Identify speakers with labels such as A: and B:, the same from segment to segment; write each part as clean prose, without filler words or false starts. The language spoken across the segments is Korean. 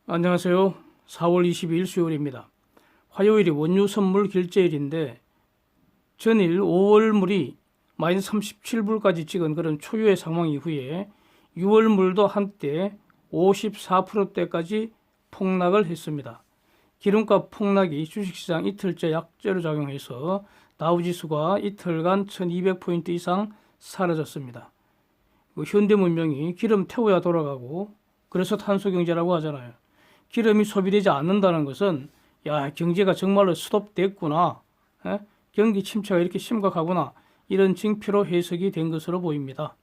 A: 안녕하세요. 4월 22일 수요일입니다. 화요일이 원유 선물 결제일인데 전일 5월물이 마이너스 37불까지 찍은 그런 초유의 상황 이후에 6월물도 한때 54%대까지 폭락을 했습니다. 기름값 폭락이 주식시장 이틀째 약재로 작용해서 다우지수가 이틀간 1200포인트 이상 사라졌습니다. 현대문명이 기름 태워야 돌아가고 그래서 탄소경제라고 하잖아요. 기름이 소비되지 않는다는 것은 경제가 정말로 스톱됐구나. 경기 침체가 이렇게 심각하구나. 이런 징표로 해석이 된 것으로 보입니다.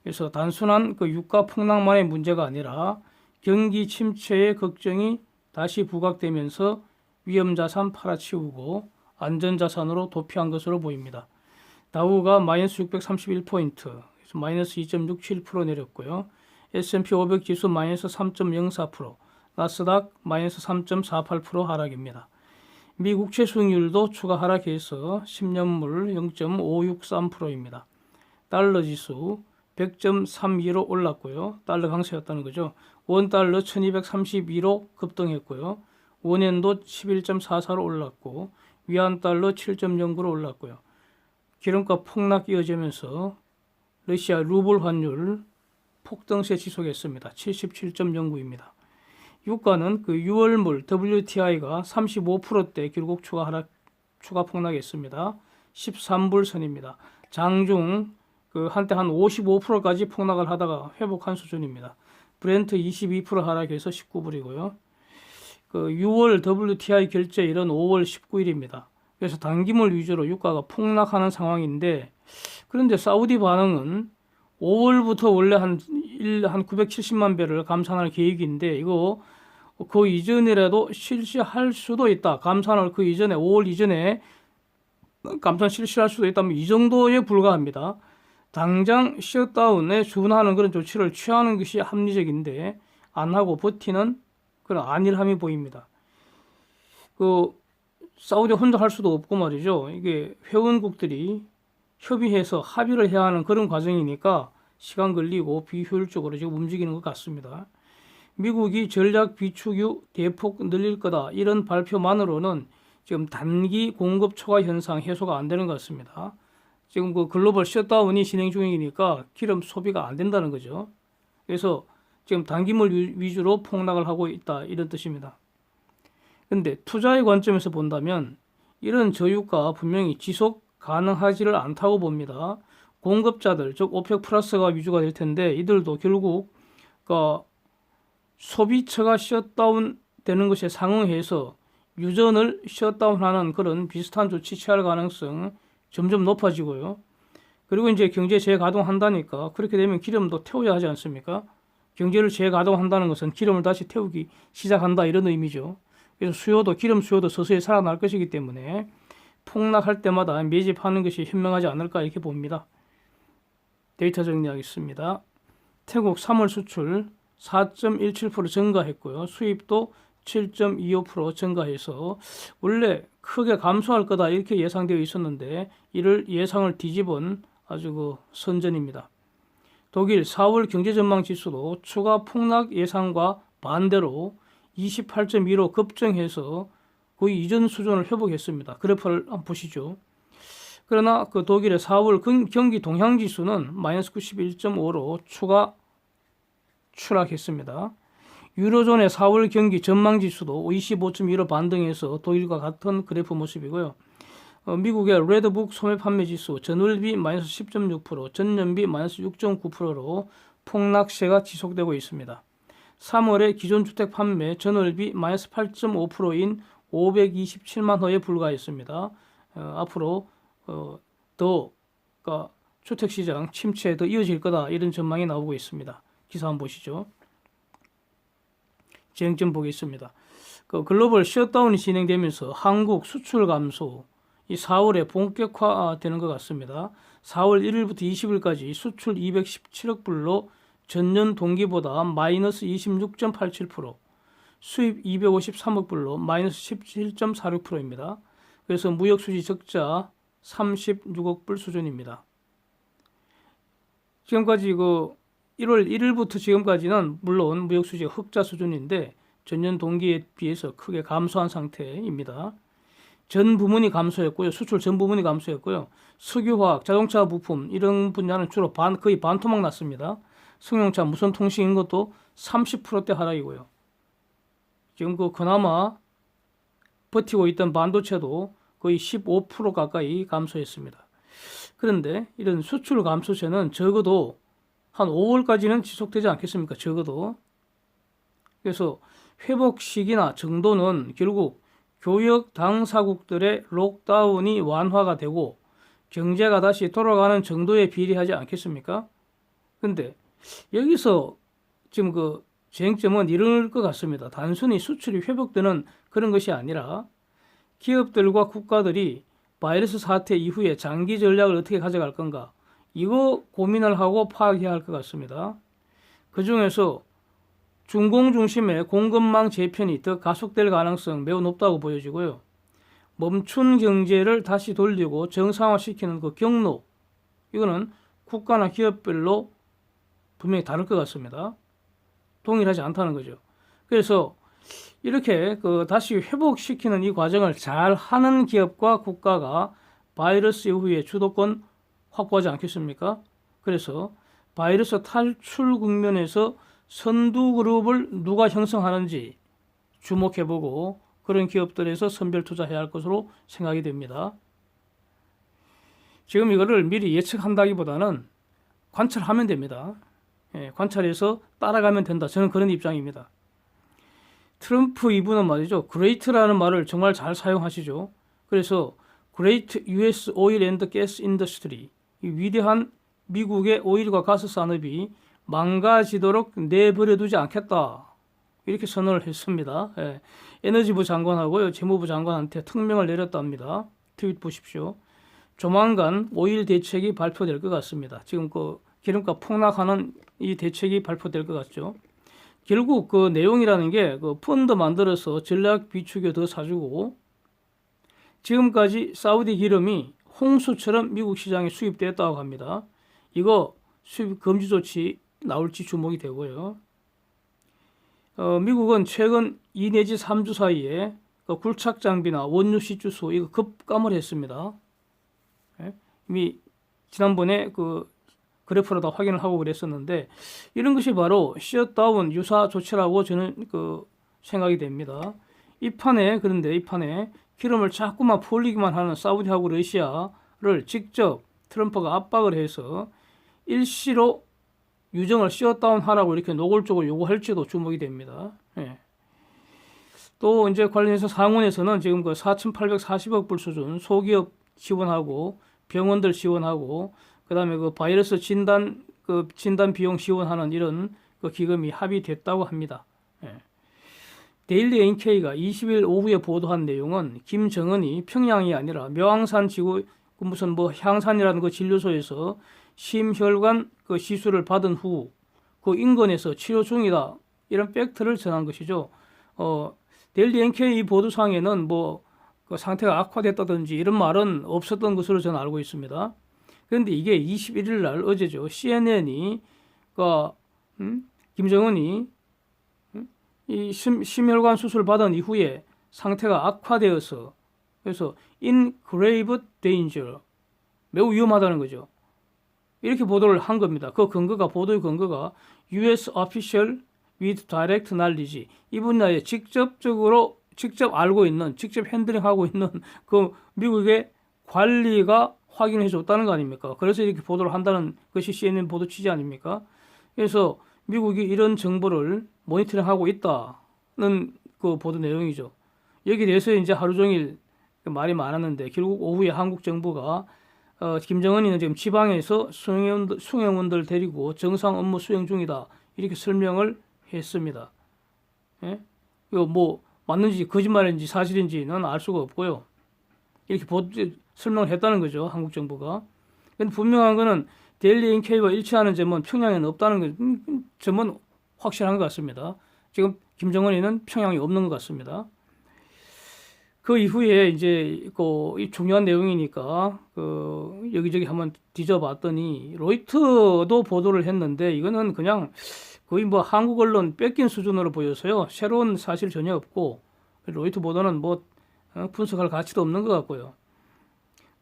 A: 그래서 단순한 유가 폭락만의 문제가 아니라 경기 침체의 걱정이 다시 부각되면서 위험자산 팔아치우고 안전자산으로 도피한 것으로 보입니다. 다우가 마이너스 631포인트, 그래서 마이너스 2.67% 내렸고요. S&P 500 지수 마이너스 3.04%, 나스닥 마이너스 3.48% 하락입니다. 미 국채 수익률도 추가 하락해서 10년물 0.563%입니다. 달러 지수 100.32로 올랐고요. 달러 강세였다는 거죠. 원달러 1232로 급등했고요. 원엔도 11.44로 올랐고 위안달러 7.09로 올랐고요. 기름값 폭락 이어지면서 러시아 루블 환율 폭등세 지속했습니다. 77.09입니다. 유가는 6월물 WTI가 35%대 결국 추가 폭락했습니다. 13불 선입니다. 장중 한때 한 55%까지 폭락을 하다가 회복한 수준입니다. 브렌트 22% 하락해서 19불이고요. 6월 WTI 결제일은 5월 19일입니다. 그래서 단기물 위주로 유가가 폭락하는 상황인데, 그런데 사우디 반응은 5월부터 원래 한 970만 배럴 감산할 계획인데 이거 그 이전이라도 실시할 수도 있다. 감산을 그 이전에 5월 이전에 감산 실시할 수도 있다면 이 정도에 불과합니다. 당장 셧다운에 준하는 그런 조치를 취하는 것이 합리적인데 안 하고 버티는 그런 안일함이 보입니다. 사우디 혼자 할 수도 없고 말이죠. 이게 회원국들이 협의해서 합의를 해야 하는 그런 과정이니까 시간 걸리고 비효율적으로 지금 움직이는 것 같습니다. 미국이 전략 비축유 대폭 늘릴 거다 이런 발표만으로는 지금 단기 공급 초과 현상 해소가 안 되는 것 같습니다. 지금 글로벌 셧다운이 진행 중이니까 기름 소비가 안 된다는 거죠. 그래서 지금 단기물 위주로 폭락을 하고 있다 이런 뜻입니다. 그런데 투자의 관점에서 본다면 이런 저유가 분명히 지속 가능하지를 않다고 봅니다. 공급자들, 즉 오펙 플러스가 위주가 될 텐데 이들도 결국 소비처가 셧다운 되는 것에 상응해서 유전을 셧다운하는 그런 비슷한 조치 취할 가능성 점점 높아지고요. 그리고 이제 경제 재가동한다니까 그렇게 되면 기름도 태워야 하지 않습니까? 경제를 재가동한다는 것은 기름을 다시 태우기 시작한다 이런 의미죠. 그래서 기름 수요도 서서히 살아날 것이기 때문에 폭락할 때마다 매집하는 것이 현명하지 않을까 이렇게 봅니다. 데이터 정리하겠습니다. 태국 3월 수출 4.17% 증가했고요. 수입도 7.25% 증가해서 원래 크게 감소할 거다 이렇게 예상되어 있었는데 이를 예상을 뒤집은 아주 선전입니다. 독일 4월 경제전망 지수도 추가 폭락 예상과 반대로 28.2로 급증해서 거의 이전 수준을 회복했습니다. 그래프를 한번 보시죠. 그러나 독일의 4월 경기 동향지수는 마이너스 91.5로 추가 추락했습니다. 유로존의 4월 경기 전망지수도 25.2로 반등해서 독일과 같은 그래프 모습이고요. 미국의 레드북 소매 판매지수 전월비 마이너스 10.6%, 전년비 마이너스 6.9%로 폭락세가 지속되고 있습니다. 3월의 기존주택 판매 전월비 마이너스 8.5%인 527만 호에 불과했습니다. 앞으로 더 주택시장 침체에 더 이어질 거다 이런 전망이 나오고 있습니다. 기사 한번 보시죠. 진행점 보겠습니다. 글로벌 셧다운이 진행되면서 한국 수출 감소 이 4월에 본격화되는 것 같습니다. 4월 1일부터 20일까지 수출 217억 불로 전년 동기보다 마이너스 26.87%, 수입 253억 불로 마이너스 17.46%입니다. 그래서 무역수지 적자 36억 불 수준입니다. 지금까지 1월 1일부터 지금까지는 물론 무역 수지가 흑자 수준인데 전년 동기에 비해서 크게 감소한 상태입니다. 전 부문이 감소했고요. 수출 전 부문이 감소했고요. 석유화학, 자동차 부품 이런 분야는 주로 거의 반토막 났습니다. 승용차, 무선 통신 이런 것도 30%대 하락이고요. 지금 그나마 버티고 있던 반도체도 거의 15% 가까이 감소했습니다. 그런데 이런 수출 감소세는 적어도 한 5월까지는 지속되지 않겠습니까? 적어도. 그래서 회복 시기나 정도는 결국 교역 당사국들의 록다운이 완화가 되고 경제가 다시 돌아가는 정도에 비례하지 않겠습니까? 근데 여기서 지금 쟁점은 이럴 것 같습니다. 단순히 수출이 회복되는 그런 것이 아니라 기업들과 국가들이 바이러스 사태 이후에 장기 전략을 어떻게 가져갈 건가 이거 고민을 하고 파악해야 할 것 같습니다. 그 중에서 중공 중심의 공급망 재편이 더 가속될 가능성 매우 높다고 보여지고요. 멈춘 경제를 다시 돌리고 정상화시키는 그 경로 이거는 국가나 기업별로 분명히 다를 것 같습니다. 동일하지 않다는 거죠. 그래서 이렇게 다시 회복시키는 이 과정을 잘 하는 기업과 국가가 바이러스 이후에 주도권 확보하지 않겠습니까? 그래서 바이러스 탈출 국면에서 선두 그룹을 누가 형성하는지 주목해보고 그런 기업들에서 선별 투자해야 할 것으로 생각이 됩니다. 지금 이거를 미리 예측한다기보다는 관찰하면 됩니다. 관찰해서 따라가면 된다. 저는 그런 입장입니다. 트럼프 이분은 말이죠. great라는 말을 정말 잘 사용하시죠. 그래서 Great US Oil and Gas Industry, 이 위대한 미국의 오일과 가스 산업이 망가지도록 내버려두지 않겠다. 이렇게 선언을 했습니다. 에너지부 장관하고요. 재무부 장관한테 특명을 내렸답니다. 트윗 보십시오. 조만간 오일 대책이 발표될 것 같습니다. 지금 기름값 폭락하는 이 대책이 발표될 것 같죠. 결국 그 내용이라는 게 펀드 만들어서 전략 비축에 더 사주고 지금까지 사우디 기름이 홍수처럼 미국 시장에 수입되었다고 합니다. 이거 수입 금지 조치 나올지 주목이 되고요. 미국은 최근 2 내지 3주 사이에 굴착 장비나 원유 시추수 이거 급감을 했습니다. 이미 지난번에 그래프로 다 확인을 하고 그랬었는데 이런 것이 바로 셧다운 유사 조치라고 저는 생각이 됩니다. 그런데 이 판에 기름을 자꾸만 풀리기만 하는 사우디하고 러시아를 직접 트럼프가 압박을 해서 일시로 유정을 셧다운 하라고 이렇게 노골적으로 요구할지도 주목이 됩니다. 또 이제 관련해서 상원에서는 지금 4,840억 불 수준 소기업 지원하고 병원들 지원하고 그다음에 바이러스 진단 비용 지원하는 이런 기금이 합의됐다고 합니다. 데일리 NK가 20일 오후에 보도한 내용은 김정은이 평양이 아니라 명황산 지구 무슨 향산이라는 진료소에서 심혈관 시술을 받은 후 인근에서 치료 중이다 이런 팩트를 전한 것이죠. 데일리 NK 보도상에는 상태가 악화됐다든지 이런 말은 없었던 것으로 저는 알고 있습니다. 그런데 이게 21일 날 어제죠. CNN이 김정은이 이 심혈관 수술 받은 이후에 상태가 악화되어서 그래서 in grave danger 매우 위험하다는 거죠. 이렇게 보도를 한 겁니다. 보도의 근거가 US official with direct knowledge 이 분야에 직접 알고 있는, 직접 핸들링하고 있는 미국의 관리가 확인해 줬다는 거 아닙니까? 그래서 이렇게 보도를 한다는 것이 CNN 보도 취지 아닙니까? 그래서 미국이 이런 정보를 모니터링하고 있다는 보도 내용이죠. 여기에 대해서 이제 하루 종일 말이 많았는데 결국 오후에 한국 정부가 김정은이는 지금 지방에서 수행원들 데리고 정상 업무 수행 중이다 이렇게 설명을 했습니다. 이거 맞는지 거짓말인지 사실인지는 알 수가 없고요. 이렇게 설명을 했다는 거죠. 한국 정부가. 근데 분명한 거는 데일리 NK와 일치하는 점은 평양에는 없다는 점은 확실한 것 같습니다. 지금 김정은이는 평양이 없는 것 같습니다. 그 이후에 이제 이 중요한 내용이니까 여기저기 한번 뒤져봤더니 로이터도 보도를 했는데 이거는 그냥 거의 뭐 한국 언론 뺏긴 수준으로 보여서요. 새로운 사실 전혀 없고 로이터 보도는 뭐 분석할 가치도 없는 것 같고요.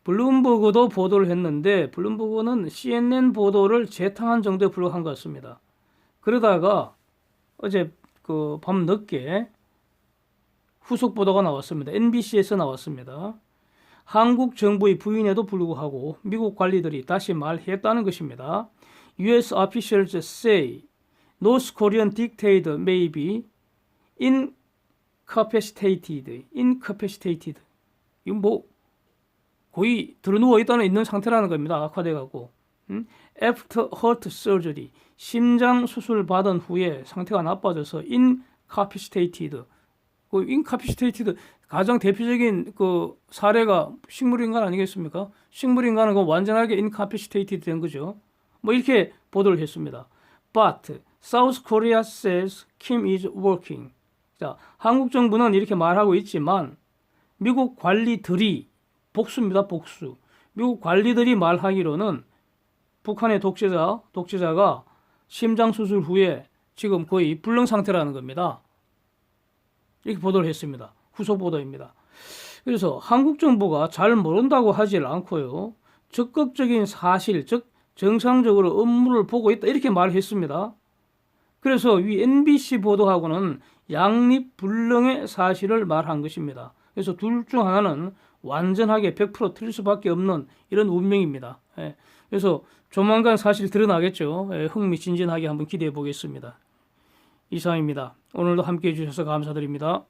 A: 블룸버그도 보도를 했는데 블룸버그는 CNN 보도를 재탕한 정도에 불과한 것 같습니다. 그러다가 어제 밤 늦게 후속 보도가 나왔습니다. NBC에서 나왔습니다. 한국 정부의 부인에도 불구하고 미국 관리들이 다시 말했다는 것입니다. US officials say North Korean dictator may be incapacitated. 이건 뭐 거의 들어누워 있는 상태라는 겁니다. 악화돼 갖고. After heart surgery, 심장 수술 받은 후에 상태가 나빠져서 incapacitated. incapacitated 가장 대표적인 사례가 식물인간 아니겠습니까? 식물인간은 완전하게 incapacitated 된 거죠. 뭐 이렇게 보도를 했습니다. But South Korea says Kim is working. 자, 한국 정부는 이렇게 말하고 있지만 미국 관리들이 복수입니다. 복수. 미국 관리들이 말하기로는 북한의 독재자가 심장 수술 후에 지금 거의 불능 상태라는 겁니다. 이렇게 보도를 했습니다. 후속 보도입니다. 그래서 한국 정부가 잘 모른다고 하질 않고요. 적극적인 사실, 즉 정상적으로 업무를 보고 있다 이렇게 말했습니다. 그래서 이 NBC 보도하고는 양립불능의 사실을 말한 것입니다. 그래서 둘 중 하나는 완전하게 100% 틀릴 수밖에 없는 이런 운명입니다. 그래서 조만간 사실 드러나겠죠. 흥미진진하게 한번 기대해 보겠습니다. 이상입니다. 오늘도 함께해 주셔서 감사드립니다.